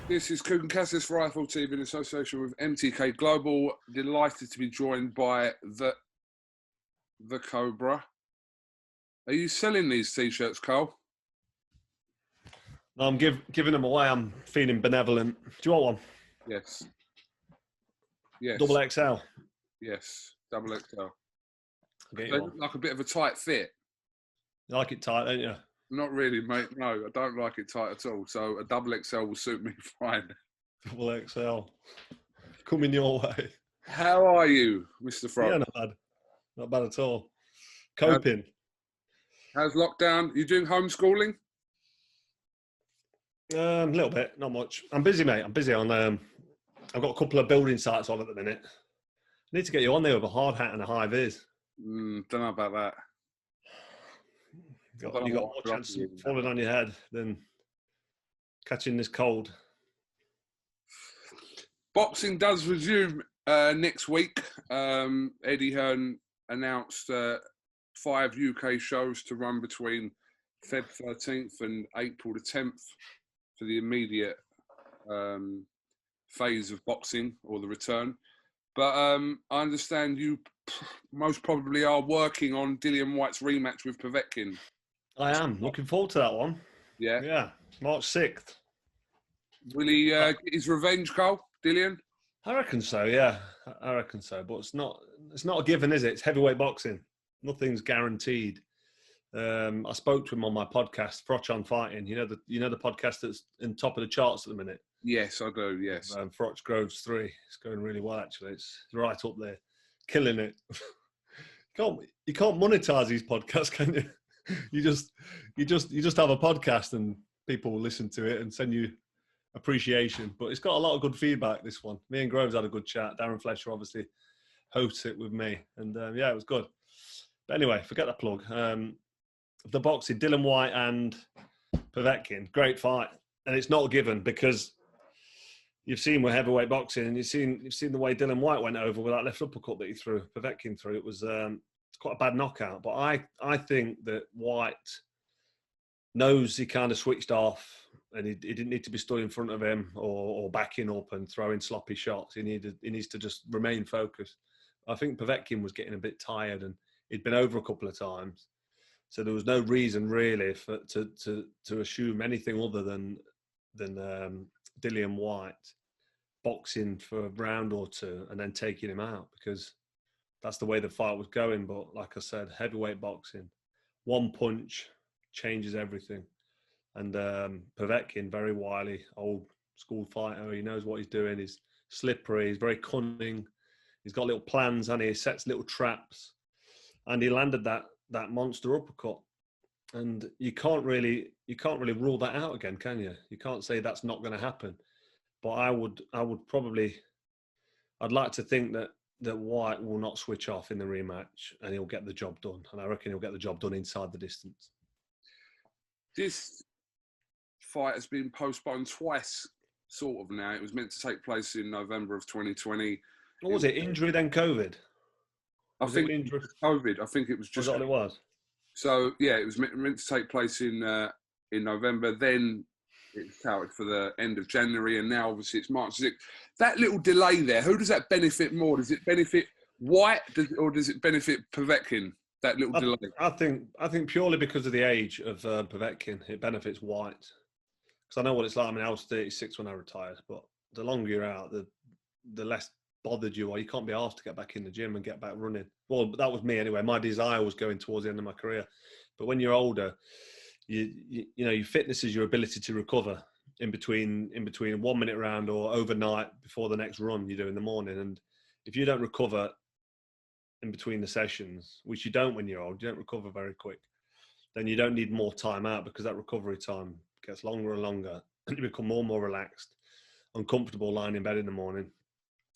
This is KUGAN CASSIUS Rifle TV in association with MTK Global. Delighted to be joined by the Cobra. Are you selling these t-shirts, Carl? No, I'm giving them away. I'm feeling benevolent. Do you want one? Yes. Yes. Double XL. Yes. Double XL. I'll get They you one. look like a bit of a tight fit. You like it tight, don't you? Not really, mate. No, I don't like it tight at all. So a double XL will suit me fine. Double XL. Coming your way. How are you, Mr. Froch? Yeah, not bad. Not bad at all. Coping. How's lockdown? You doing homeschooling? A little bit, not much. I'm busy, mate. I'm busy on. I've got a couple of building sites on at the minute. I need to get you on there with a hard hat and a high vis. Don't know about that. You got more chance of falling on your head than catching this cold. Boxing does resume next week. Eddie Hearn announced 5 UK shows to run between Feb 13th and April the 10th for the immediate phase of boxing or the return. But I understand you most probably are working on Dillian Whyte's rematch with Povetkin. I am looking forward to that one. Yeah. Yeah, March 6th. Will he get his revenge, Carl? Dillian? I reckon so, yeah. I reckon so. But it's not a given, is it? It's heavyweight boxing. Nothing's guaranteed. I spoke to him on my podcast, Froch on Fighting. You know the podcast that's in top of the charts at the minute? Yes, I do, yes. Froch Groves 3. It's going really well, actually. It's right up there. Killing it. You can't monetize these podcasts, can you? You just have a podcast and people will listen to it and send you appreciation. But it's got a lot of good feedback, this one. Me and Groves had a good chat. Darren Fletcher obviously hosts it with me. And yeah, it was good. But anyway, forget that plug. The boxing, Dillian Whyte and Povetkin, great fight. And it's not a given because you've seen with heavyweight boxing and you've seen the way Dillian Whyte went over with that left uppercut that he threw Povetkin through. It was it's quite a bad knockout. But I think that Whyte knows he kind of switched off and he didn't need to be stood in front of him or backing up and throwing sloppy shots. He needs to just remain focused. I think Povetkin was getting a bit tired and he'd been over a couple of times. So there was no reason really to assume anything other than Dillian Whyte boxing for a round or two and then taking him out because that's the way the fight was going. But like I said, heavyweight boxing, one punch changes everything. And Povetkin, very wily, old school fighter. He knows what he's doing. He's slippery. He's very cunning. He's got little plans and he sets little traps. And he landed that monster uppercut. And you can't really rule that out again, can you? You can't say that's not going to happen. But I would probably, I'd like to think that Whyte will not switch off in the rematch and he'll get the job done. And I reckon he'll get the job done inside the distance. This fight has been postponed twice, sort of now. It was meant to take place in November of 2020. What was it? Injury, then COVID? I think it was COVID. I think it was just... Was that what it was? So, yeah, it was meant to take place in November. Then it's touted for the end of January, and now obviously it's March 6th. That little delay there, who does that benefit more? Does it benefit Whyte or does it benefit Povetkin, that little delay? I think purely because of the age of Povetkin, it benefits Whyte. Because I know what it's like. I mean, I was 36 when I retired, but the longer you're out, the less bothered you are. You can't be asked to get back in the gym and get back running. Well, that was me anyway. My desire was going towards the end of my career. But when you're older, you know, your fitness is your ability to recover in between a 1 minute round or overnight before the next run you do in the morning. And if you don't recover in between the sessions, which you don't when you're old, you don't recover very quick, then you don't need more time out because that recovery time gets longer and longer and you become more and more relaxed, uncomfortable lying in bed in the morning.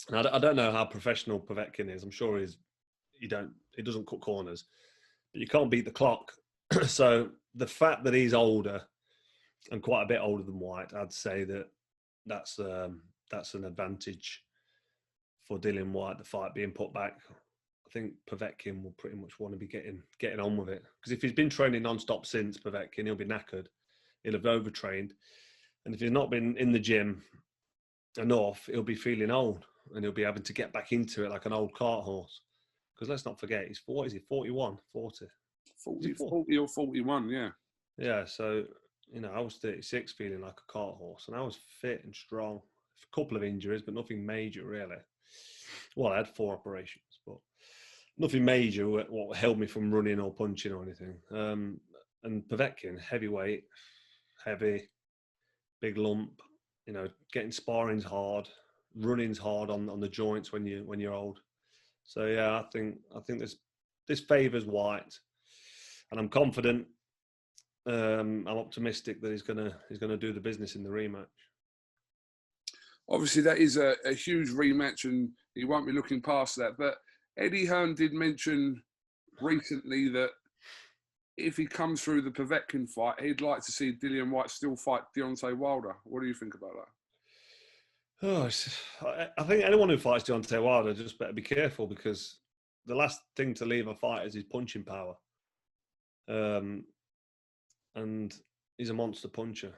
And I don't know how professional Povetkin is. I'm sure he doesn't cut corners, but you can't beat the clock. So the fact that he's older and quite a bit older than Whyte, I'd say that's an advantage for Dillian Whyte, the fight being put back. I think Povetkin will pretty much want to be getting on with it. Because if he's been training non-stop since Povetkin, he'll be knackered. He'll have overtrained. And if he's not been in the gym enough, he'll be feeling old, and he'll be having to get back into it like an old cart horse. Because let's not forget, he's, what is he, 41, 40? 40 or 41, yeah. Yeah, so, you know, I was 36 feeling like a cart horse, and I was fit and strong. A couple of injuries, but nothing major, really. Well, I had 4 operations, but nothing major what held me from running or punching or anything. And Povetkin, heavyweight, heavy, big lump, you know, getting sparring's hard, running's hard on the joints when you're old. So yeah, I think this favours Whyte, and I'm confident. I'm optimistic that he's gonna do the business in the rematch. Obviously, that is a huge rematch, and he won't be looking past that. But Eddie Hearn did mention recently that if he comes through the Povetkin fight, he'd like to see Dillian Whyte still fight Deontay Wilder. What do you think about that? Oh, I think anyone who fights Deontay Wilder just better be careful, because the last thing to leave a fight is his punching power. And he's a monster puncher.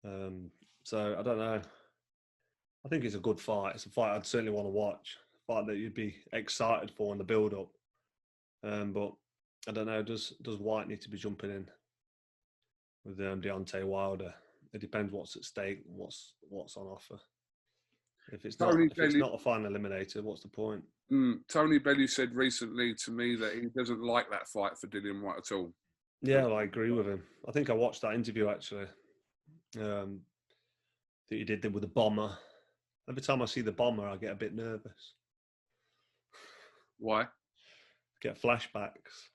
So I don't know. I think it's a good fight. It's a fight I'd certainly want to watch. A fight that you'd be excited for in the build-up. But I don't know. Does Whyte need to be jumping in with Deontay Wilder? It depends what's at stake, what's on offer. If it's not a final eliminator, what's the point? Tony Bellew said recently to me that he doesn't like that fight for Dillian Whyte at all. Yeah, well, I agree with him. I think I watched that interview actually. That he did with the Bomber. Every time I see the Bomber, I get a bit nervous. Why? Get flashbacks.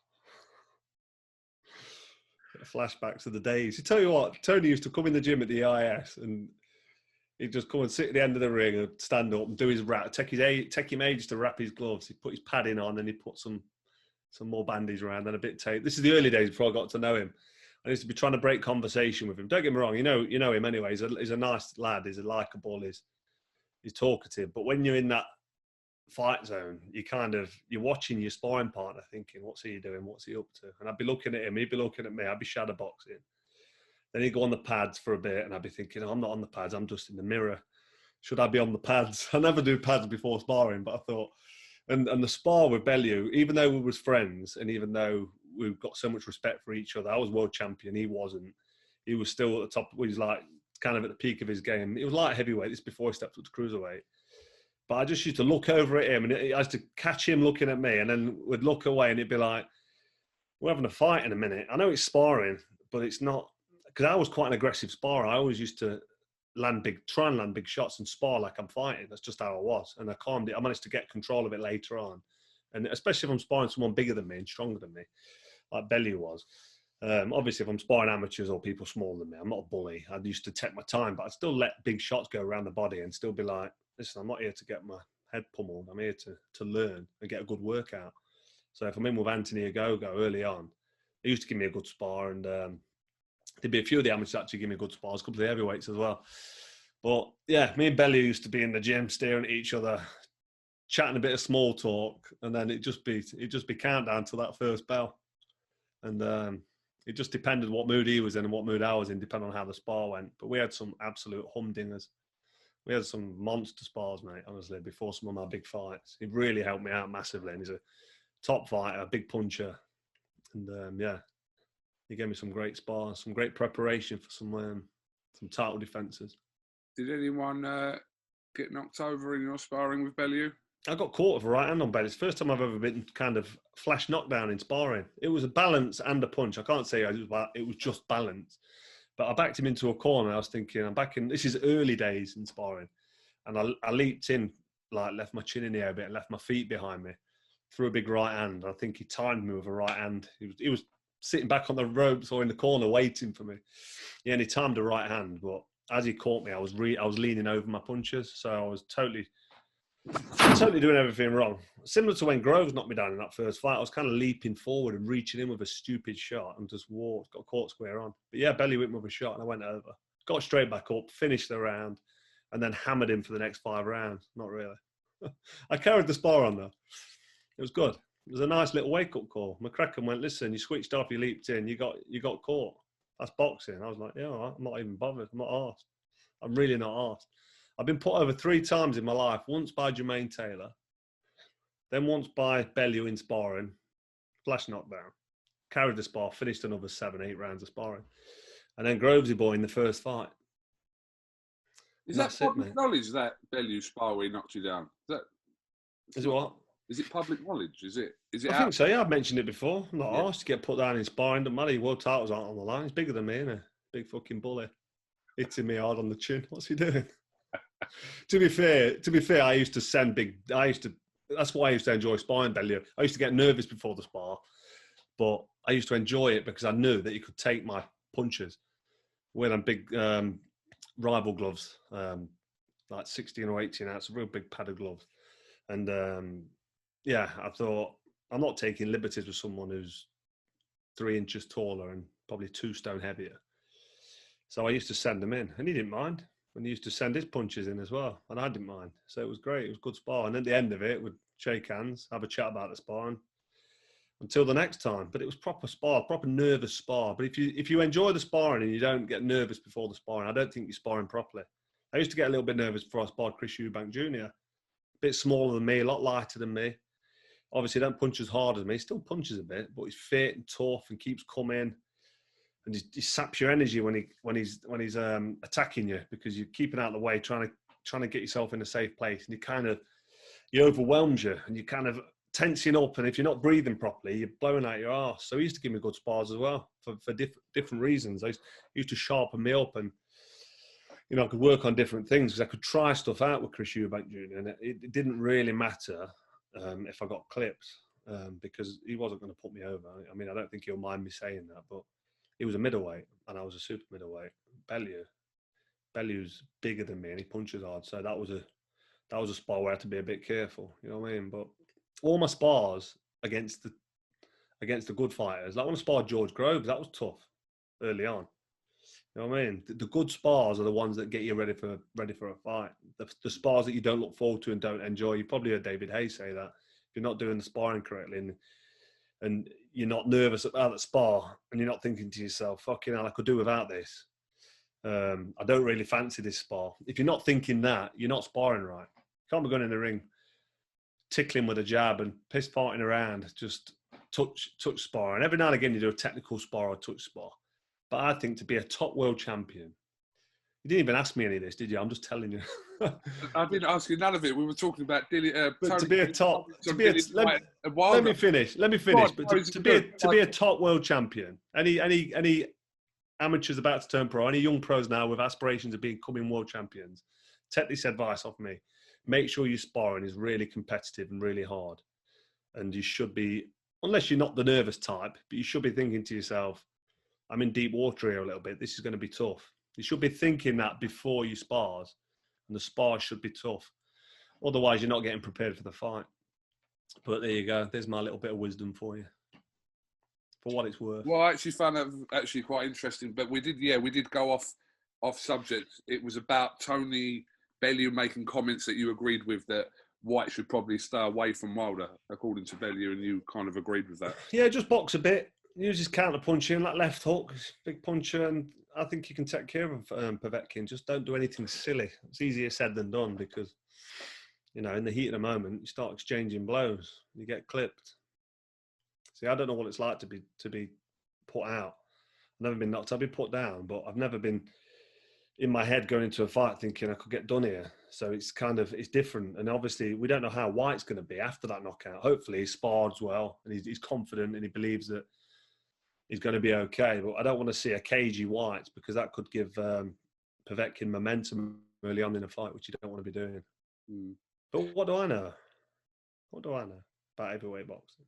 Flashbacks of the days. You tell you what, Tony used to come in the gym at the EIS and he'd just come and sit at the end of the ring and stand up and do his wrap. Take him ages to wrap his gloves. He'd put his padding on and he'd put some more bandies around and a bit of tape. This is the early days before I got to know him. I used to be trying to break conversation with him. Don't get me wrong, you know him anyway. He's a nice lad. He's a likeable. He's talkative. But when you're in that fight zone, you're watching your sparring partner thinking, what's he doing? What's he up to? And I'd be looking at him. He'd be looking at me. I'd be shadowboxing. Then he'd go on the pads for a bit and I'd be thinking, I'm not on the pads. I'm just in the mirror. Should I be on the pads? I never do pads before sparring, but I thought, and the spar with Bellew, even though we was friends and even though we've got so much respect for each other, I was world champion. He wasn't. He was still at the top. He was like kind of at the peak of his game. It was light heavyweight. This before he stepped up to cruiserweight. But I just used to look over at him and I used to catch him looking at me and then would look away and it'd be like, we're having a fight in a minute. I know it's sparring, but it's not, because I was quite an aggressive sparrer. I always used to try and land big shots and spar like I'm fighting. That's just how I was. And I managed to get control of it later on. And especially if I'm sparring someone bigger than me and stronger than me, like Bellew was. Obviously, if I'm sparring amateurs or people smaller than me, I'm not a bully. I used to take my time, but I'd still let big shots go around the body and still be like, listen, I'm not here to get my head pummeled. I'm here to learn and get a good workout. So if I'm in with Anthony Agogo early on, he used to give me a good spar, and there'd be a few of the amateurs actually give me good spars, a couple of the heavyweights as well. But yeah, me and Bellew used to be in the gym staring at each other, chatting a bit of small talk, and then it'd just be countdown to that first bell. And it just depended what mood he was in and what mood I was in, depending on how the spar went. But we had some absolute humdingers. We had some monster spars, mate, honestly, before some of my big fights. He really helped me out massively. And he's a top fighter, a big puncher. And yeah, he gave me some great spars, some great preparation for some title defences. Did anyone get knocked over in your sparring with Bellew? I got caught with a right hand on Bellew. It's the first time I've ever been kind of flash knockdown in sparring. It was a balance and a punch. I can't say it was just balance. But I backed him into a corner. I was thinking, this is early days in sparring. And I leaped in, like left my chin in the air a bit and left my feet behind me. Threw a big right hand. I think he timed me with a right hand. He was sitting back on the ropes or in the corner waiting for me. Yeah, and he timed a right hand. But as he caught me, I was leaning over my punches. So I was totally doing everything wrong. Similar to when Groves knocked me down in that first fight, I was kind of leaping forward and reaching in with a stupid shot and just got caught square on. But yeah, Bellew hit me with a shot and I went over. Got straight back up, finished the round, and then hammered him for the next 5 rounds. Not really. I carried the spar on though. It was good. It was a nice little wake-up call. McCracken went, listen, you switched off, you leaped in, you got caught. That's boxing. I was like, yeah, all right, I'm not even bothered. I'm not asked. I'm really not asked. I've been put over 3 times in my life. Once by Jermaine Taylor, then once by Bellew in sparring, flash knockdown. Carried the spar, finished another 7, 8 rounds of sparring. And then Grovesy boy in the first fight. Is that public knowledge that Bellew spar where he knocked you down? Is it what? Is it public knowledge? Is it I think so, yeah. I've mentioned it before. I'm not asked to get put down in sparring. Doesn't matter. World titles aren't on the line. He's bigger than me, isn't he? Big fucking bully. Hitting me hard on the chin. What's he doing? To be fair, I used to send that's why I used to enjoy sparring Bellew. I used to get nervous before the spar, but I used to enjoy it because I knew that he could take my punches. Wearing big rival gloves, like 16 or 18 ounce, real big padded gloves. And I thought, I'm not taking liberties with someone who's 3 inches taller and probably 2 stone heavier. So I used to send him in, and he didn't mind. And he used to send his punches in as well, and I didn't mind. So it was great. It was good spar. And at the end of it, we'd shake hands, have a chat about the sparring until the next time. But it was proper spar, proper nervous spar. But if you enjoy the sparring and you don't get nervous before the sparring, I don't think you're sparring properly. I used to get a little bit nervous before I sparred Eubank Jr. A bit smaller than me, a lot lighter than me. Obviously, don't punch as hard as me. He still punches a bit, but he's fit and tough and keeps coming. And he saps your energy when he's attacking you because you're keeping out of the way, trying to get yourself in a safe place, and he overwhelms you, and you kind of tensing up. And if you're not breathing properly, you're blowing out your arse. So he used to give me good spars as well for different reasons. He used to sharpen me up, and I could work on different things because I could try stuff out with Eubank Jr. And it didn't really matter if I got clipped because he wasn't going to put me over. I mean, I don't think he'll mind me saying that, but he was a middleweight and I was a super middleweight. Bellew's bigger than me and he punches hard. So that was a spar where I had to be a bit careful. You know what I mean? But all my spars against the good fighters, like when I sparred George Groves, that was tough early on. You know what I mean? The good spars are the ones that get you ready for a fight. The spars that you don't look forward to and don't enjoy. You probably heard David Hayes say that. If you're not doing the sparring correctly and you're not nervous about the spar and you're not thinking to yourself, fucking hell, I could do without this. I don't really fancy this spar. If you're not thinking that, you're not sparring right. You can't be going in the ring tickling with a jab and piss farting around, just touch spar. And every now and again you do a technical spar or touch spar. But I think to be a top world champion, you didn't even ask me any of this, did you? I'm just telling you. I didn't ask you none of it. We were talking about to be a top. Let me finish. But to be a top world champion, any amateurs about to turn pro, any young pros now with aspirations of becoming world champions, take this advice off me. Make sure your sparring is really competitive and really hard. And you should be, unless you're not the nervous type, but you should be thinking to yourself, I'm in deep water here a little bit. This is going to be tough. You should be thinking that before you spars, and the spars should be tough. Otherwise, you're not getting prepared for the fight. But there you go. There's my little bit of wisdom for you, for what it's worth. Well, I actually found that actually quite interesting. But we did go off subject. It was about Tony Bellew making comments that you agreed with, that Whyte should probably stay away from Wilder, according to Bellew, and you kind of agreed with that. Yeah, just box a bit. Use his counter punching, that left hook, big puncher, and I think you can take care of Povetkin. Just don't do anything silly. It's easier said than done because, in the heat of the moment, you start exchanging blows, you get clipped. See, I don't know what it's like to be put out. I've never been knocked. I've been put down, but I've never been in my head going into a fight thinking I could get done here. So it's different. And obviously, we don't know how Whyte's going to be after that knockout. Hopefully, he sparred well and he's confident and he believes that he's going to be okay. But I don't want to see a cagey Whyte because that could give Povetkin momentum early on in a fight, which you don't want to be doing. But what do I know? What do I know about heavyweight boxing?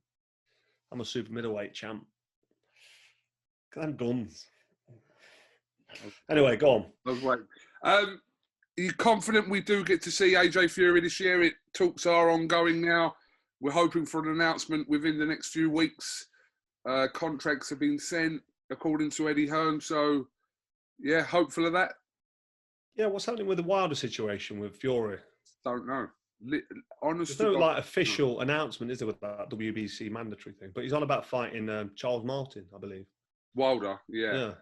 I'm a super middleweight champ. I'm guns. Anyway, go on. Are you confident we do get to see AJ Fury this year? Talks are ongoing now. We're hoping for an announcement within the next few weeks. Contracts have been sent, according to Eddie Hearn. So, yeah, hopeful of that. Yeah, what's happening with the Wilder situation with Fury? Don't know. Honestly, there's no official announcement, is there, with that WBC mandatory thing? But he's on about fighting Charles Martin, I believe. Wilder, yeah.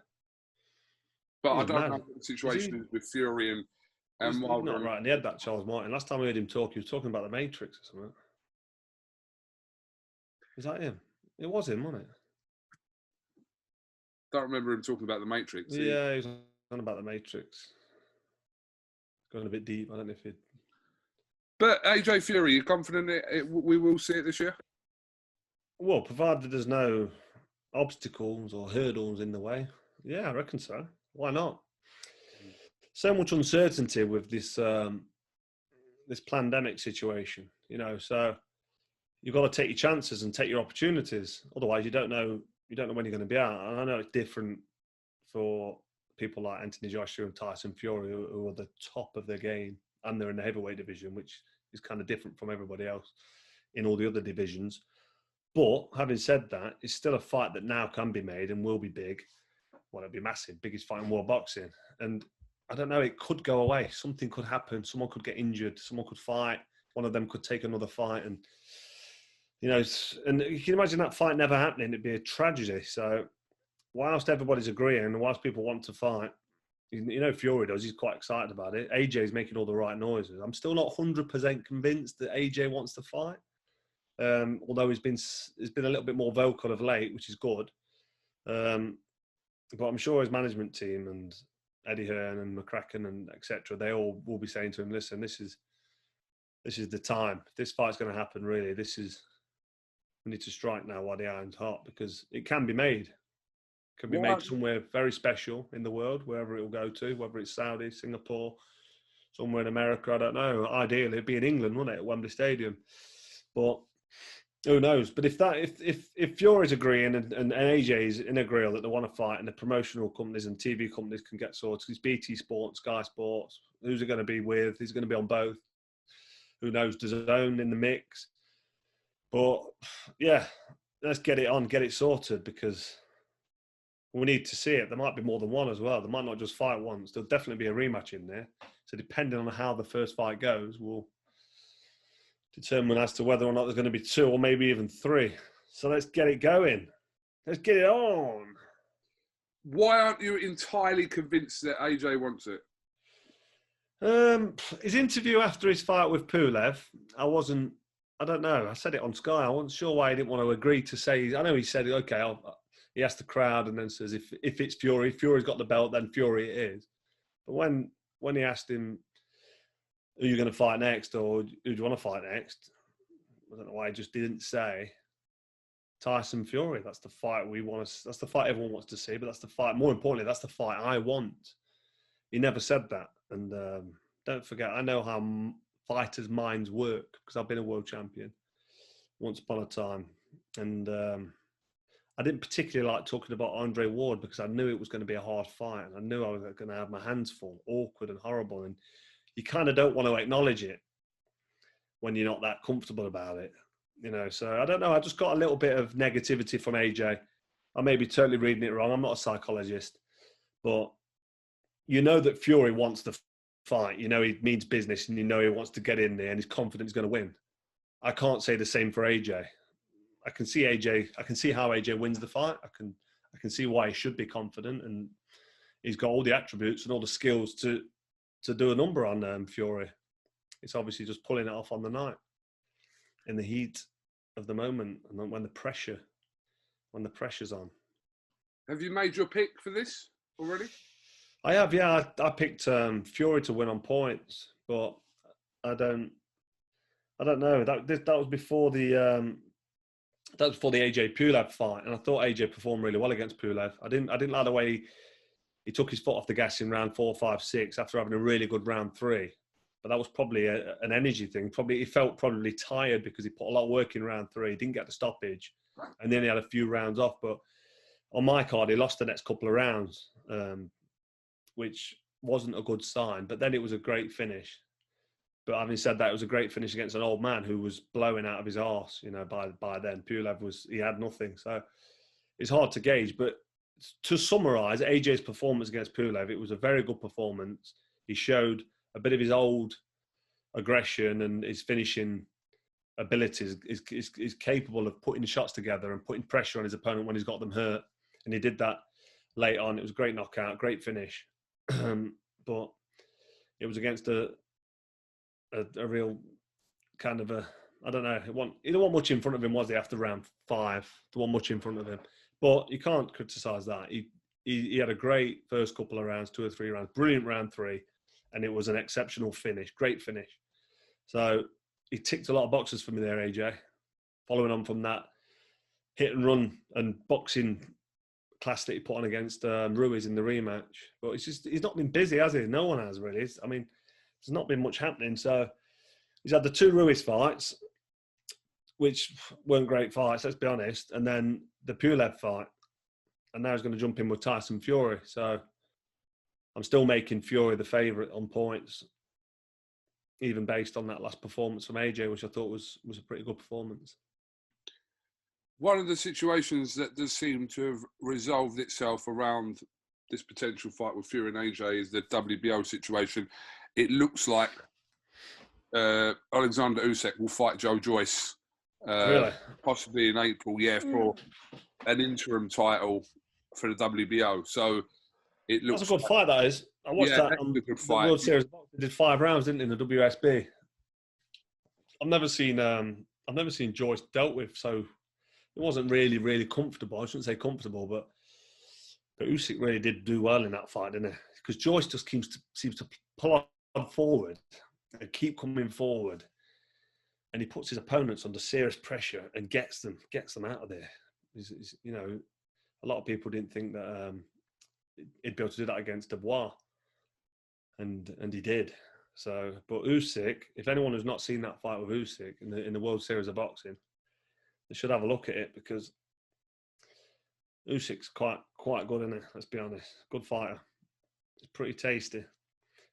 But I He's don't know mad. what the situation is with Fury and He's Wilder. not right in the head, that Charles Martin. Last time I heard him talk, he was talking about the Matrix or something. Is that him? It was him, wasn't it? Don't remember him talking about the Matrix. Yeah, he was on about the Matrix. Going a bit deep. I don't know if it. But AJ Fury, you confident we will see it this year? Well, provided there's no obstacles or hurdles in the way. Yeah, I reckon so. Why not? So much uncertainty with this this pandemic situation, you know. So you've got to take your chances and take your opportunities. Otherwise, you don't know when you're going to be out. And I know it's different for people like Anthony Joshua and Tyson Fury, who are the top of their game, and they're in the heavyweight division, which is kind of different from everybody else in all the other divisions. But having said that, it's still a fight that now can be made and will be big. Well, it'll be massive, biggest fight in world boxing. And I don't know, it could go away. Something could happen. Someone could get injured. Someone could fight. One of them could take another fight. And, you know, and you can imagine that fight never happening. It'd be a tragedy. So whilst everybody's agreeing and whilst people want to fight, you know, Fury does, he's quite excited about it. AJ's making all the right noises. I'm still not 100% convinced that AJ wants to fight. Although he's been a little bit more vocal of late, which is good. But I'm sure his management team and Eddie Hearn and McCracken and etc., they all will be saying to him, "Listen, this is the time. If this fight's going to happen, really, we need to strike now while the iron's hot, because it can be made. It can be made somewhere very special in the world, wherever it will go to, whether it's Saudi, Singapore, somewhere in America. I don't know. Ideally, it'd be in England, wouldn't it, at Wembley Stadium? But who knows? But if Fury's agreeing and AJ's in agreeing that they want to fight, and the promotional companies and TV companies can get sorted, it's BT Sports, Sky Sports, who's it going to be with? He's going to be on both. Who knows? DAZN in the mix. But yeah, let's get it on, get it sorted, because we need to see it. There might be more than one as well. They might not just fight once. There'll definitely be a rematch in there. So depending on how the first fight goes, we'll determine as to whether or not there's going to be two or maybe even three. So let's get it going. Let's get it on. Why aren't you entirely convinced that AJ wants it? His interview after his fight with Pulev, I don't know. I said it on Sky. I wasn't sure why he didn't want to agree to say. I know he said, okay, he asked the crowd and then says, if it's Fury's got the belt, then Fury it is. But when he asked him, who are you going to fight next, or who do you want to fight next? I don't know why he just didn't say Tyson Fury. That's the fight we want to. That's the fight everyone wants to see. But that's the fight. More importantly, that's the fight I want. He never said that. And don't forget, I know how fighters' minds work, because I've been a world champion once upon a time, and I didn't particularly like talking about Andre Ward, because I knew it was going to be a hard fight, and I knew I was going to have my hands full, awkward and horrible, and you kind of don't want to acknowledge it when you're not that comfortable about it, you know. So I don't know. I just got a little bit of negativity from AJ. I may be totally reading it wrong. I'm not a psychologist, but you know that Fury wants the fight. You know he means business, and you know he wants to get in there, and he's confident he's going to win. I can't say the same for AJ. I can see how AJ wins the fight. I can see why he should be confident, and he's got all the attributes and all the skills to do a number on Fury. It's obviously just pulling it off on the night, in the heat of the moment, and when the pressure's on. Have you made your pick for this already? I have, yeah. I picked Fury to win on points, but I don't know. That was before the AJ Pulev fight, and I thought AJ performed really well against Pulev. I didn't like the way he took his foot off the gas in round 4, 5, 6 after having a really good round 3. But that was probably an energy thing. He felt probably tired because he put a lot of work in round 3. He didn't get the stoppage, and then he had a few rounds off. But on my card, he lost the next couple of rounds, which wasn't a good sign. But then it was a great finish. But having said that, it was a great finish against an old man who was blowing out of his arse, you know, by then. Pulev he had nothing. So it's hard to gauge. But to summarise, AJ's performance against Pulev, it was a very good performance. He showed a bit of his old aggression, and his finishing abilities is capable of putting shots together and putting pressure on his opponent when he's got them hurt. And he did that late on. It was a great knockout, great finish. But it was against a real kind of I don't know. He didn't want much in front of him, was he, after round 5? There wasn't much in front of him. But you can't criticise that. He had a great first couple of rounds, 2 or 3 rounds, brilliant round 3, and it was an exceptional finish, great finish. So he ticked a lot of boxes for me there, AJ. Following on from that hit and run and boxing class that he put on against Ruiz in the rematch. But he's not been busy, has he? No one has really. I mean, there's not been much happening. So he's had the 2 Ruiz fights, which weren't great fights, let's be honest, and then the Pulev fight. And now he's going to jump in with Tyson Fury. So I'm still making Fury the favourite on points, even based on that last performance from AJ, which I thought was a pretty good performance. One of the situations that does seem to have resolved itself around this potential fight with Fury and AJ is the WBO situation. It looks like Alexander Usyk will fight Joe Joyce, Really? possibly in April, for an interim title for the WBO. So it looks. That's a good fight, that is. I watched that on the World Series. They did 5 rounds, didn't they, in the WSB? I've never seen Joyce dealt with, so it wasn't really comfortable. I shouldn't say comfortable, but Usyk really did do well in that fight, didn't he? Because Joyce just seems to pull on forward and keep coming forward, and he puts his opponents under serious pressure and gets them out of there. You know, a lot of people didn't think that he'd be able to do that against Dubois, and he did. So, but Usyk, if anyone has not seen that fight with Usyk in the World Series of Boxing, they should have a look at it, because Usyk's quite good, isn't he? Let's be honest, good fighter. It's pretty tasty,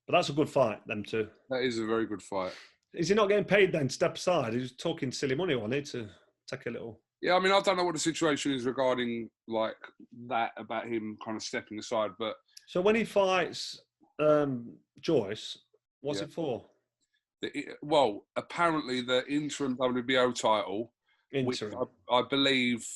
but that's a good fight. Them two. That is a very good fight. Is he not getting paid then? Step aside. He was talking silly money on it to take a little. Yeah, I mean, I don't know what the situation is regarding like that about him kind of stepping aside, but so when he fights Joyce, what's it for? Well, apparently the interim WBO title, which I believe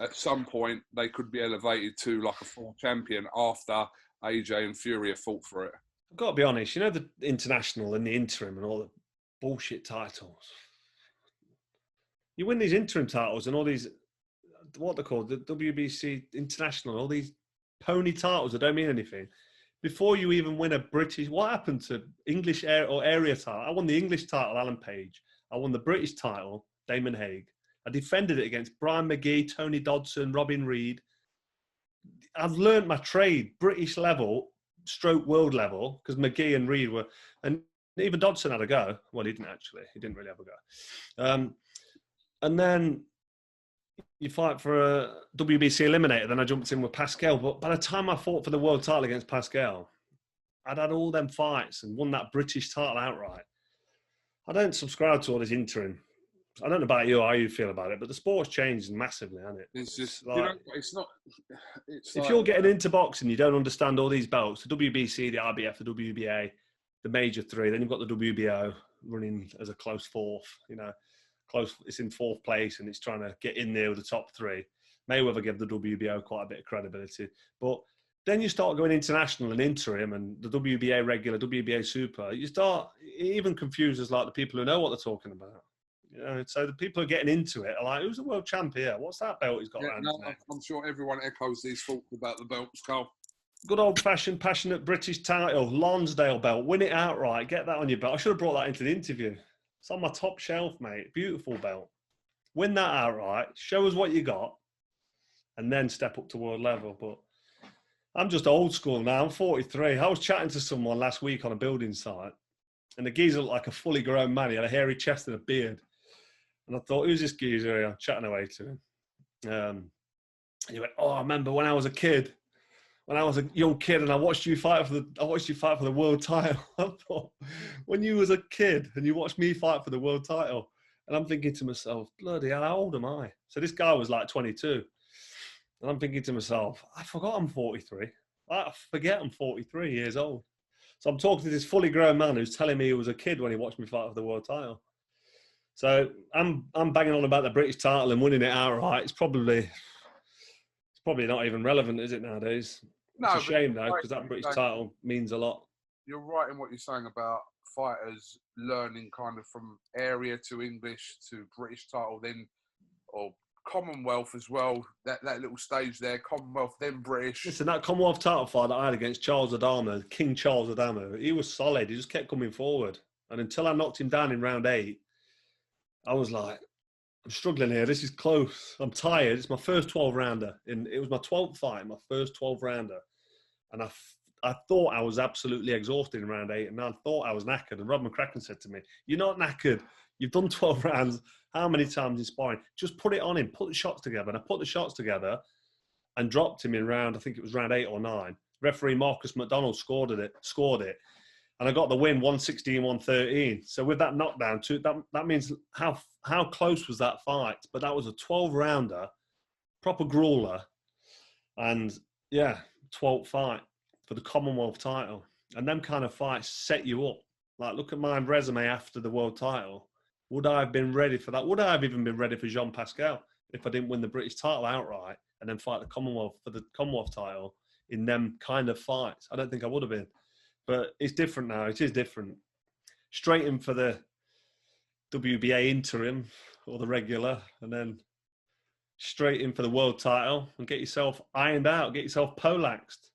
at some point they could be elevated to like a full champion after AJ and Fury have fought for it. I've got to be honest, you know, the international and the interim and all the bullshit titles. You win these interim titles and all these, what they're called, the WBC international, all these pony titles that don't mean anything. Before you even win a British, what happened to English area title? I won the English title, Alan Page. I won the British title, Damon Haig. I defended it against Brian McGee, Tony Dodson, Robin Reed. I've learned my trade, British level, stroke world level, because McGee and Reed were, and even Dodson had a go. Well, he didn't actually. He didn't really have a go. And then you fight for a WBC eliminator. Then I jumped in with Pascal. But by the time I fought for the world title against Pascal, I'd had all them fights and won that British title outright. I don't subscribe to all this interim. I don't know about you, how you feel about it, but the sport's changed massively, hasn't it? It's just, like, you know, it's not. It's if like, you're getting into boxing, you don't understand all these belts, the WBC, the RBF, the WBA, the major 3, then you've got the WBO running as a close 4th, you know, it's in 4th place and it's trying to get in there with the top 3. Mayweather gave the WBO quite a bit of credibility, but then you start going international and interim and the WBA regular, WBA super, it even confuses like the people who know what they're talking about. You know, so the people who are getting into it are like, who's the world champ here? What's that belt he's got around his neck? I'm sure everyone echoes these thoughts about the belts, Carl. Good old-fashioned, passionate British title, Lonsdale belt. Win it outright. Get that on your belt. I should have brought that into the interview. It's on my top shelf, mate. Beautiful belt. Win that outright. Show us what you got. And then step up to world level. But I'm just old school now. I'm 43. I was chatting to someone last week on a building site. And the geezer looked like a fully grown man. He had a hairy chest and a beard. And I thought, who's this geezer here? I'm chatting away to him. And he went, oh, I remember when I was a kid. When I was a young kid and I watched you fight for the world title. I thought, when you was a kid and you watched me fight for the world title, and I'm thinking to myself, bloody hell, how old am I? So this guy was like 22. And I'm thinking to myself, I forgot I'm 43. I forget I'm 43 years old. So I'm talking to this fully grown man who's telling me he was a kid when he watched me fight for the world title. So I'm banging on about the British title and winning it outright. It's probably not even relevant, is it, nowadays? It's a No, but shame though, because that British title means a lot. you're right in what you're saying about fighters learning kind of from area to English to British title, then or Commonwealth as well. That little stage there, Commonwealth, then British. Listen, that Commonwealth title fight that I had against Charles Adamo, King Charles Adamo, he was solid. He just kept coming forward, and until I knocked him down in round 8, I was like, I'm struggling here. This is close. I'm tired. It's my first 12-rounder. It was my 12th fight, my first 12-rounder. And I thought I was absolutely exhausted in round 8, and I thought I was knackered. And Rob McCracken said to me, "You're not knackered. You've done 12 rounds. How many times in sparring? Just put it on him. Put the shots together." And I put the shots together and dropped him in round, I think it was round 8 or 9. Referee Marcus McDonald scored it. And I got the win 116-113. So with that knockdown, that means how close was that fight? But that was a 12-rounder, proper grueler. And yeah, 12th fight for the Commonwealth title. And them kind of fights set you up. Like, look at my resume after the world title. Would I have been ready for that? Would I have even been ready for Jean Pascal if I didn't win the British title outright and then fight the Commonwealth for the Commonwealth title in them kind of fights? I don't think I would have been. But it's different now. It is different. Straight in for the WBA interim or the regular, and then straight in for the world title and get yourself ironed out, get yourself polaxed,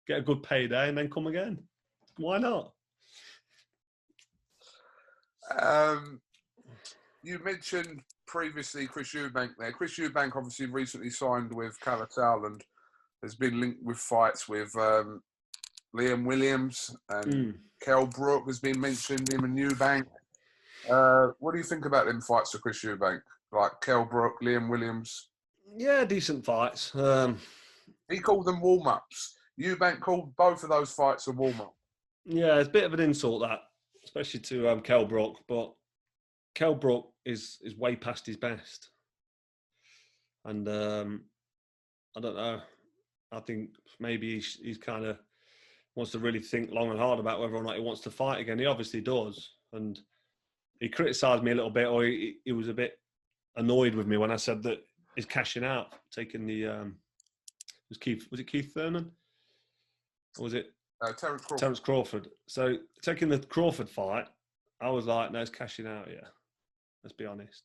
get a good payday, and then come again. Why not? You mentioned previously Chris Eubank there. Chris Eubank obviously recently signed with CASSIUS and has been linked with fights with Liam Williams and Kell Brook has been mentioned, him and Eubank. What do you think about them fights for Chris Eubank? Like Kell Brook, Liam Williams? Yeah, decent fights. He called them warm-ups. Eubank called both of those fights a warm-up. Yeah, it's a bit of an insult, that, especially to Kell Brook. But Kell Brook is way past his best. And I don't know. I think maybe he's kind of wants to really think long and hard about whether or not he wants to fight again. He obviously does. And he criticised me a little bit, or he was a bit annoyed with me when I said that he's cashing out, taking the was it Keith Thurman? Or was it Terence Crawford? So taking the Crawford fight, I was like, no, he's cashing out, yeah. Let's be honest.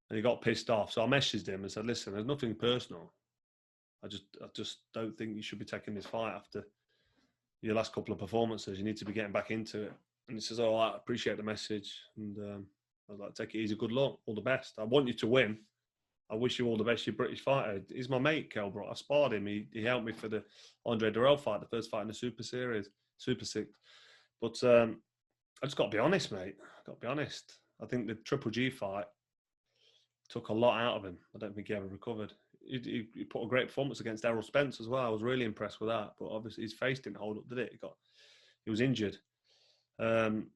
And he got pissed off. So I messaged him and said, listen, there's nothing personal. I just don't think you should be taking this fight after your last couple of performances. You need to be getting back into it. And he says, oh, I appreciate the message. And I was like, take it easy, good luck, all the best. I want you to win. I wish you all the best, you British fighter. He's my mate, Kell Brook. I sparred him. He helped me for the Andre Durrell fight, the first fight in the Super Series, Super Six. But I just got to be honest, mate. Got to be honest. I think the Triple G fight took a lot out of him. I don't think he ever recovered. He put a great performance against Errol Spence as well. I was really impressed with that. But obviously his face didn't hold up, did it? He was injured. And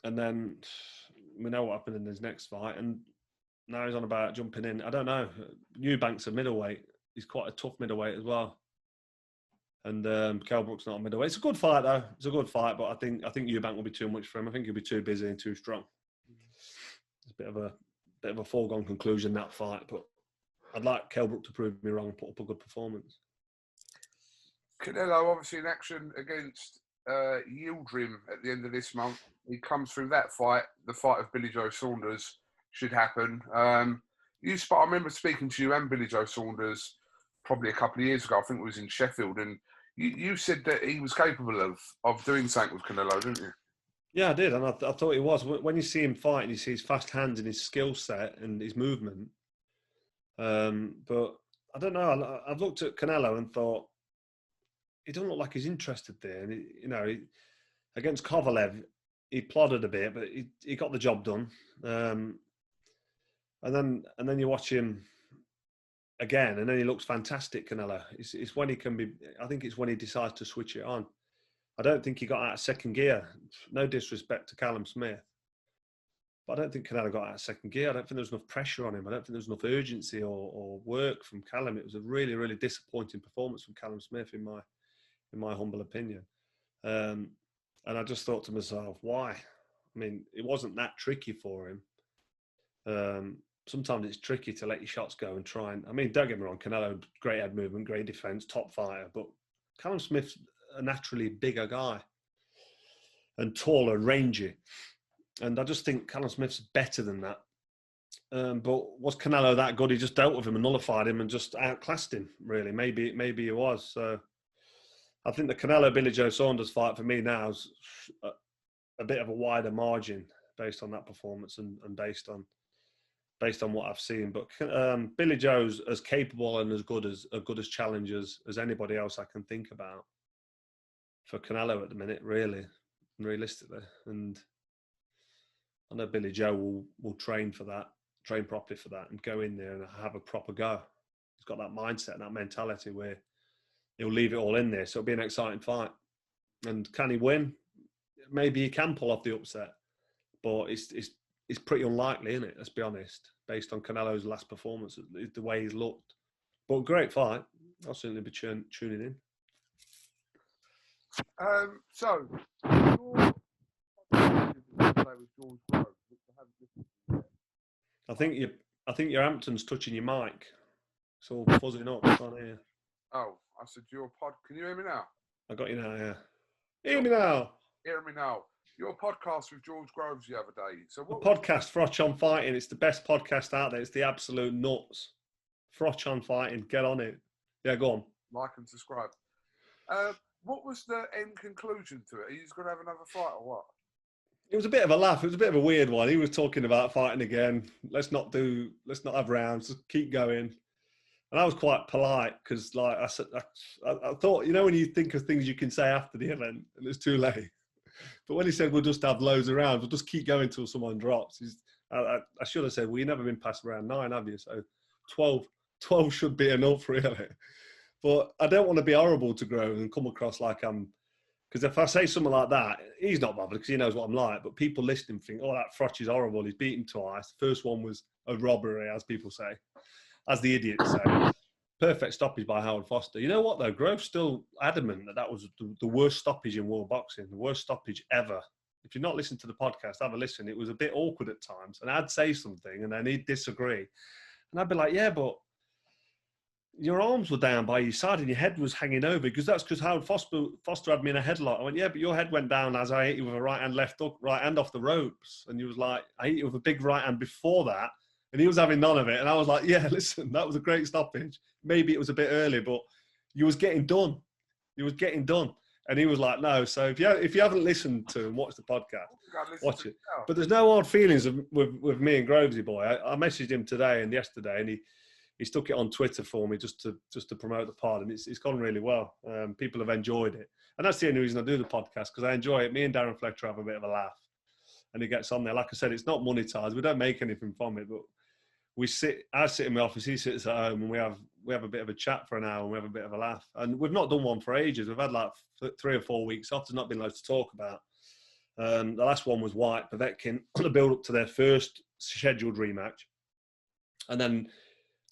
then we know what happened in his next fight. And now he's on about jumping in. I don't know. Eubank's a middleweight. He's quite a tough middleweight as well. And Kell Brook's not a middleweight. It's a good fight, though. It's a good fight, but I think Eubank will be too much for him. I think he'll be too busy and too strong. It's a bit of a foregone conclusion, that fight. But I'd like Kell Brook to prove me wrong and put up a good performance. Canelo obviously in action against Yildirim at the end of this month. He comes through that fight. The fight of Billy Joe Saunders should happen. I remember speaking to you and Billy Joe Saunders probably a couple of years ago. I think it was in Sheffield, and you said that he was capable of doing something with Canelo, didn't you? Yeah, I did, and I thought he was. When you see him fight and you see his fast hands and his skill set and his movement. But I don't know. I've looked at Canelo and thought he doesn't look like he's interested there. And against Kovalev, he plodded a bit, but he got the job done. And then you watch him again, and then he looks fantastic, Canelo. It's when he can be. I think it's when he decides to switch it on. I don't think he got out of second gear. No disrespect to Callum Smith, but I don't think Canelo got out of second gear. I don't think there was enough pressure on him. I don't think there was enough urgency or work from Callum. It was a really, really disappointing performance from Callum Smith, in my humble opinion. And I just thought to myself, why? I mean, it wasn't that tricky for him. Sometimes it's tricky to let your shots go and try and... I mean, don't get me wrong, Canelo, great head movement, great defence, top fighter, but Callum Smith's a naturally bigger guy and taller, rangy. And I just think Callum Smith's better than that. But was Canelo that good? He just dealt with him and nullified him and just outclassed him, really. Maybe he was. So I think the Canelo-Billy Joe Saunders fight for me now is a bit of a wider margin based on that performance and based on what I've seen. But Billy Joe's as capable and as good as challengers as anybody else I can think about for Canelo at the minute, really, realistically. And I know Billy Joe will train properly for that and go in there and have a proper go. He's got that mindset and that mentality where he'll leave it all in there. So it'll be an exciting fight. And can he win? Maybe he can pull off the upset, but it's pretty unlikely, isn't it? Let's be honest, based on Canelo's last performance, the way he's looked. But great fight. I'll certainly be tuning in. So, your with George Grove, which I haven't listened to yet. I think your Hampton's touching your mic. It's all fuzzing up. I can't hear. Oh, I said your pod. Can you hear me now? I got you now. Yeah. Hear me now. Hear me now. Your podcast with George Groves the other day. So what podcast, Froch on Fighting. It's the best podcast out there. It's the absolute nuts. Froch on Fighting. Get on it. Yeah, go on. Like and subscribe. What was the end conclusion to it? Are you going to have another fight or what? It was a bit of a laugh. It was a bit of a weird one. He was talking about fighting again. Let's not have rounds. Just keep going. And I was quite polite because, like I said, I thought, you know, when you think of things you can say after the event and it's too late. But when he said we'll just have loads of rounds, we'll just keep going till someone drops. I should have said, well, you've never been past round 9, have you? So 12 should be enough, really. But I don't want to be horrible to Grove and come across like I'm. Because if I say something like that, he's not bothered because he knows what I'm like. But people listening think, oh, that Froch is horrible. He's beaten twice. The first one was a robbery, as people say. As the idiots say. Perfect stoppage by Howard Foster. You know what, though? Grove's still adamant that was the worst stoppage in world boxing. The worst stoppage ever. If you're not listening to the podcast, have a listen. It was a bit awkward at times. And I'd say something and then he'd disagree. And I'd be like, yeah, but your arms were down by your side and your head was hanging over because Howard Foster had me in a headlock. I went, yeah, but your head went down as I hit you with a right hand, left hook, right hand off the ropes. And he was like, I hit you with a big right hand before that. And he was having none of it. And I was like, yeah, listen, that was a great stoppage. Maybe it was a bit early, but you was getting done. You was getting done. And he was like, no. So if you haven't listened to and watched the podcast, watch it. But there's no hard feelings with me and Grovesy boy. I messaged him today and yesterday, and he stuck it on Twitter for me just to promote the pod, and it's gone really well. People have enjoyed it, and that's the only reason I do the podcast, because I enjoy it. Me and Darren Fletcher have a bit of a laugh, and it gets on there. Like I said, it's not monetized. We don't make anything from it, but I sit in my office, he sits at home, and we have a bit of a chat for an hour, and we have a bit of a laugh. And we've not done one for ages. We've had like 3 or 4 weeks off. There's not been loads to talk about. The last one was Whyte, Povetkin, on the build up to their first scheduled rematch, and then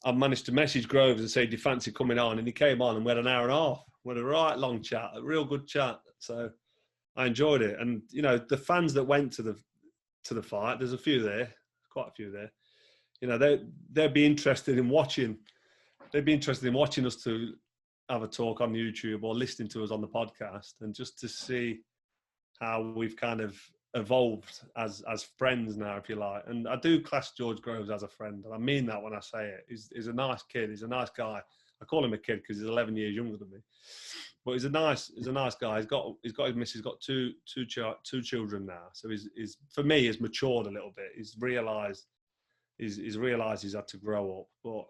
I managed to message Groves and say, do you fancy coming on? And he came on and we had an hour and a half. We had a right long chat, a real good chat. So I enjoyed it. And, you know, the fans that went to the fight, there's a few there, quite a few there. You know, they'd be interested in watching. They'd be interested in watching us to have a talk on YouTube or listening to us on the podcast, and just to see how we've kind of evolved as friends now, if you like. And I do class George Groves as a friend, and I mean that when I say it. He's a nice kid. He's a nice guy. I call him a kid because he's 11 years younger than me, but he's a nice guy. He's got his missus. He's got two children now. So he's for me, he's matured a little bit. He's realised he's had to grow up. But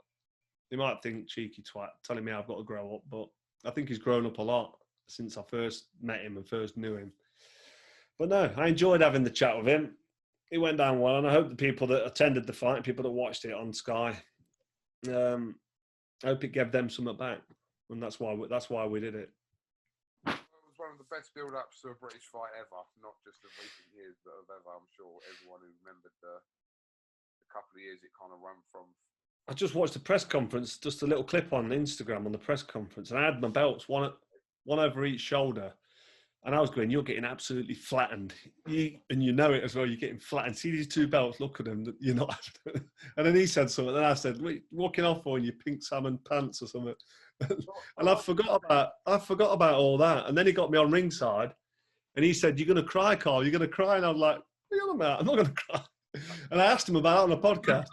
you might think, cheeky twat, telling me I've got to grow up, but I think he's grown up a lot since I first met him and first knew him. But no, I enjoyed having the chat with him. It went down well, and I hope the people that attended the fight, people that watched it on Sky, I hope it gave them something back, and that's why we did it. It was one of the best build-ups to a British fight ever, not just of recent years, but of ever. I'm sure everyone who remembered the couple of years it kind of run from. I just watched the press conference, just a little clip on Instagram on the press conference, and I had my belts, one over each shoulder. And I was going, you're getting absolutely flattened. And you know it as well, you're getting flattened. See these 2 belts, look at them, you're not. And then he said something, and I said, what are you walking off for in your pink salmon pants or something? And I forgot about all that. And then he got me on ringside, and he said, "You're going to cry, Carl. You're going to cry." And I was like, "What are you on about? I'm not going to cry." And I asked him about it on a podcast.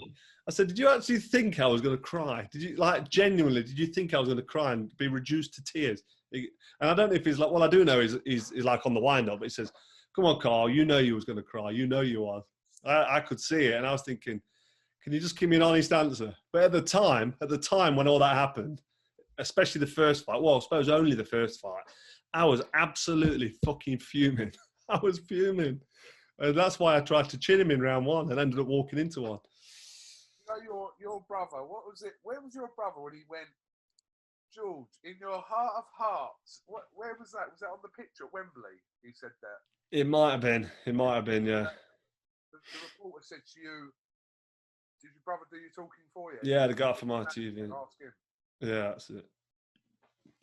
I said, "Did you actually think I was going to cry? Did you, like, genuinely, did you think I was going to cry and be reduced to tears?" And I don't know if he's like, well, I do know he's like on the wind-up, but he says, "Come on, Carl, you know you was going to cry. You know you was." I could see it, and I was thinking, can you just give me an honest answer? But at the time when all that happened, especially the first fight, well, I suppose only the first fight, I was absolutely fucking fuming. I was fuming. And that's why I tried to chin him in round one and ended up walking into one. You know, your brother, what was it? Where was your brother when he went, "George, in your heart of hearts"? Where was that? Was that on the pitch at Wembley? He said that. It might have been, yeah. The reporter said to you, "Did your brother do your talking for you?" Yeah, the guy from my TV. Ask him. Yeah, that's it.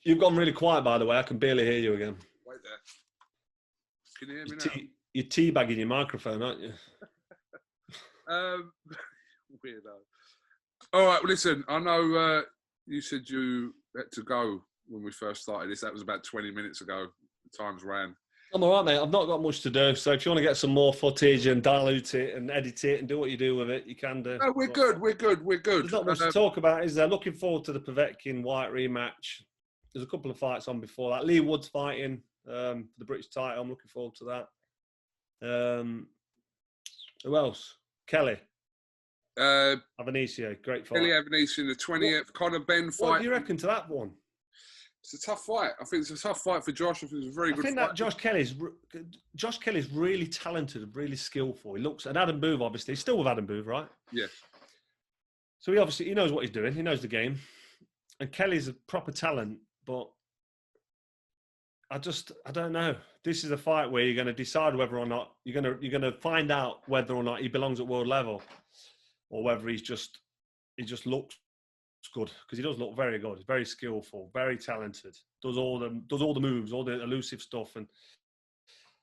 You've gone really quiet, by the way. I can barely hear you again. Wait there. Can you hear me now? You're teabagging your microphone, aren't you? Weirdo. All right, well, listen, I know you said you had to go when we first started this. That was about 20 minutes ago. The time's ran. I'm all right, mate. I've not got much to do. So if you want to get some more footage and dilute it and edit it and do what you do with it, you can do. No, we're good. There's not much to talk about, is there? Looking forward to the Povetkin Whyte rematch. There's a couple of fights on before that. Lee Wood's fighting for the British title. I'm looking forward to that. Who else? Kelly. Avanicio, great fight. Kelly Avanicio, the 20th. Conor Benn fight. What do you reckon to that one? It's a tough fight. I think it's a tough fight for Josh. I think it's a very good fight. That Josh Kelly's really talented and really skillful. He looks, and Adam Booth, obviously, he's still with Adam Booth, right? Yes. So he knows what he's doing. He knows the game. And Kelly's a proper talent, but I don't know. This is a fight where you're going to decide whether or not you're going to find out whether or not he belongs at world level, or whether he just looks good, because he does look very good. He's very skillful, very talented. Does all the moves, all the elusive stuff, and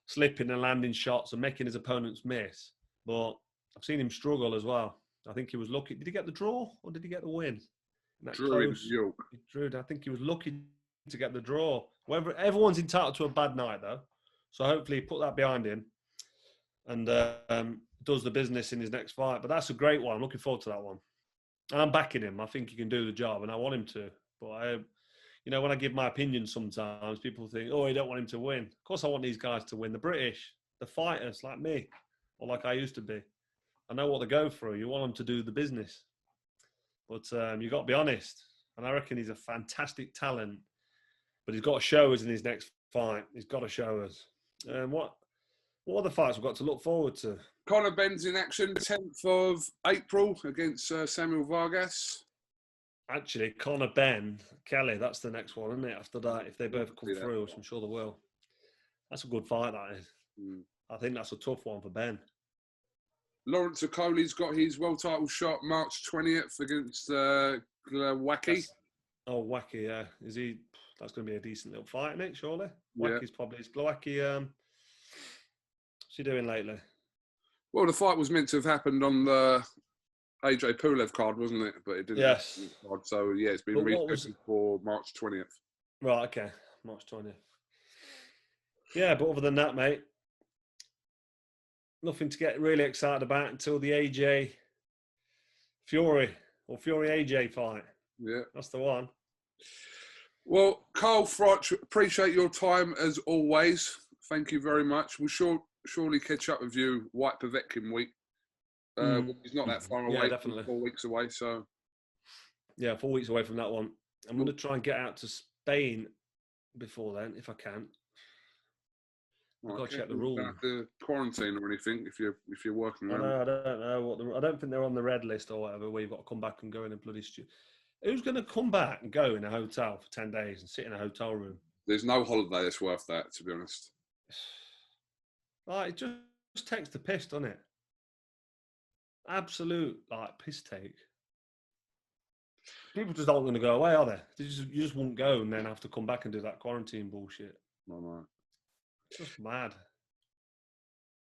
slipping and landing shots and making his opponents miss. But I've seen him struggle as well. I think he was lucky. Did he get the draw or did he get the win? Drew in York. Drew. I think he was lucky to get the draw. Whether everyone's entitled to a bad night though, so hopefully he put that behind him and does the business in his next fight. But that's a great one. I'm looking forward to that one. And I'm backing him. I think he can do the job, and I want him to. But when I give my opinion, sometimes people think, "Oh, you don't want him to win." Of course, I want these guys to win. The British, the fighters, like me, or like I used to be. I know what they go through. You want them to do the business, but you got to be honest. And I reckon he's a fantastic talent, but he's got to show us in his next fight. He's got to show us. What other fights we've got to look forward to? Conor Benn's in action, 10th of April against Samuel Vargas. Actually, Conor Benn, Kelly, that's the next one, isn't it? After that, if they both come through, which I'm sure they will. That's a good fight, that is. I think that's a tough one for Ben. Lawrence Okoli's got his world title shot March 20th against Wacky. Wacky, yeah. That's going to be a decent little fight, isn't it, surely? Wacky's probably... Wacky, what's he doing lately? Well, the fight was meant to have happened on the AJ Pulev card, wasn't it? But it didn't. Yes. So, yeah, it's been rescheduled for March 20th. Right, okay. March 20th. Yeah, but other than that, mate, nothing to get really excited about until the AJ Fury or Fury AJ fight. Yeah. That's the one. Well, Carl Froch, appreciate your time as always. Thank you very much. We'll surely catch up with you Whyte Povetkin week. He's not that far away. Yeah, definitely. 4 weeks away, so. Yeah, 4 weeks away from that one. I'm going to try and get out to Spain before then, if I can. I've got to check the rules. You don't have to quarantine or anything if you're working around. I don't know. I don't think they're on the red list or whatever, where you've got to come back and go in a bloody studio. Who's going to come back and go in a hotel for 10 days and sit in a hotel room? There's no holiday that's worth that, to be honest. It just takes the piss, doesn't it? Absolute, piss take. People just aren't going to go away, are they? You just won't go and then have to come back and do that quarantine bullshit. No. It's just mad.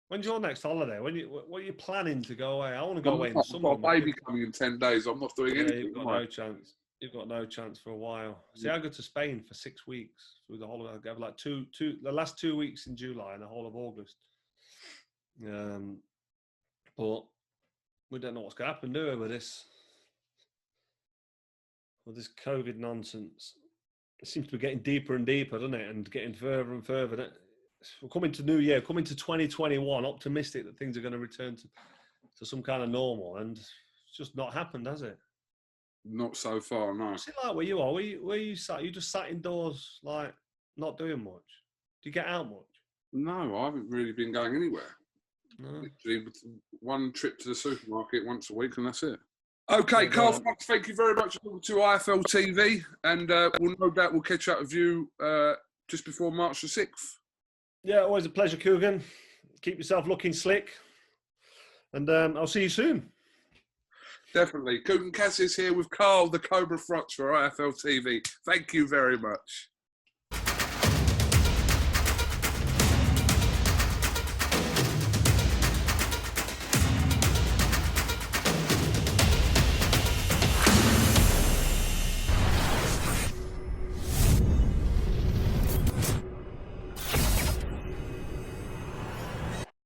When's your next holiday? What are you planning to go away? I want to go away in the summer. I've got a baby coming in 10 days. I'm not doing anything. You've got no chance. You've got no chance for a while. See, I go to Spain for 6 weeks through the whole of. I have like the last 2 weeks in July and the whole of August. But we don't know what's going to happen, do we, with this COVID nonsense? It seems to be getting deeper and deeper, doesn't it? And getting further and further. We're coming to New Year, coming to 2021, optimistic that things are going to return to some kind of normal, and it's just not happened, has it? Not so far, no. What's it like where you are? Where you sat? You just sat indoors, like not doing much. Do you get out much? No, I haven't really been going anywhere. No. Literally, one trip to the supermarket once a week, and that's it. Okay, Carl, thank you very much for talking to IFL TV, and we'll no doubt we'll catch up with you just before March the 6th. Yeah, always a pleasure, KUGAN. Keep yourself looking slick, and I'll see you soon. Definitely. KUGAN CASSIUS here with Carl, the Cobra Froch for IFL TV. Thank you very much.